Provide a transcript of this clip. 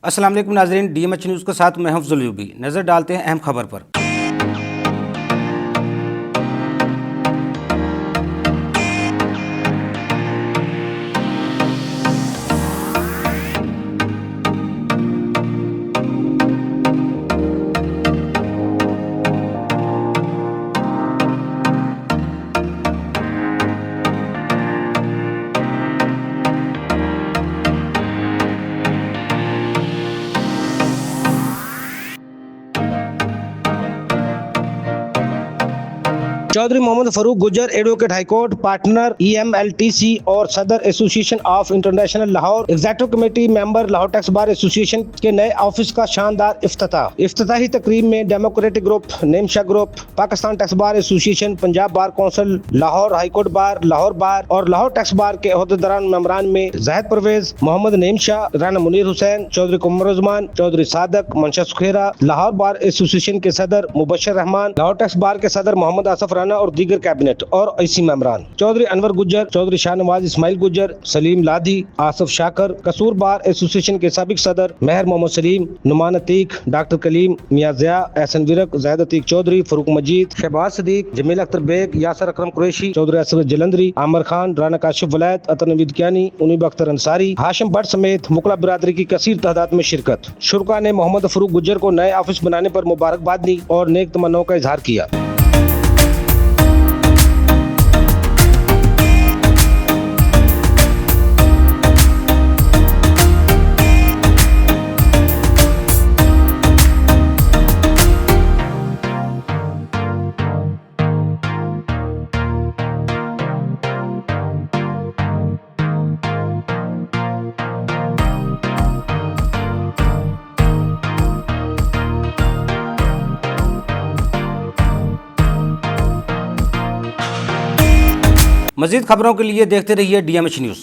अस्सलाम वालेकुम नाज़रीन, DMH न्यूज़ के साथ मैं हफ्ज़ुल यूबी। नज़र डालते हैं अहम खबर पर। Chaudhary Mohammad Farooq Gujjar advocate high court partner EMLTC और सदर association of international Lahore executive committee member Lahore tax bar association के नए ऑफिस का शानदार इफ्तिताही तकरीब में डेमोक्रेटिक ग्रुप, नेमशा group, Pakistan tax bar association, Punjab bar council, Lahore high court bar और लाहौर टैक्स बार के अहदेदारान मेंबरान में जाहिद परवेज, मोहम्मद नेमशा, राना मुनीर हुसैन, चौधरी कुमरुज़मान, चौधरी सादक, मंशा सुखेरा, लाहौर बार एसोसिएशन के सदर मुबशर रहमान, लाहौर टैक्स बार के सदर मोहम्मद आसफ और दीगर कैबिनेट और ऐसी मेंबरान, चौधरी अनवर गुज्जर, चौधरी शाहनवाज इस्माइल गुज्जर, सलीम लाधी, आसफ शाकर, कसूर बार एसोसिएशन के साबिक सदर मेहर मोहम्मद सलीम, नुमान अतीक, डॉक्टर कलीम, मियां ज़िया, एहसन विरक, ज़ैद अतीक चौधरी, फरूक मजीद, शहबाज सदीक, जमील अख्तर बेग, यासर अकरम कुरैशी, चौधरी असद जलंधरी, आमिर खान, राना काशिफ वलायत, अतर नवीद कियानी, उनीब अख्तर अंसारी, हाशिम भट्ट समेत मुकला बिरादरी की कसीर तादाद में शिरकत। शुरका ने मोहम्मद फरूक गुज्जर को नए ऑफिस बनाने पर मुबारकबाद दी और नेक तमन्नाओं का इजहार किया। मज़ीद खबरों के लिए देखते रहिए DMH न्यूज़।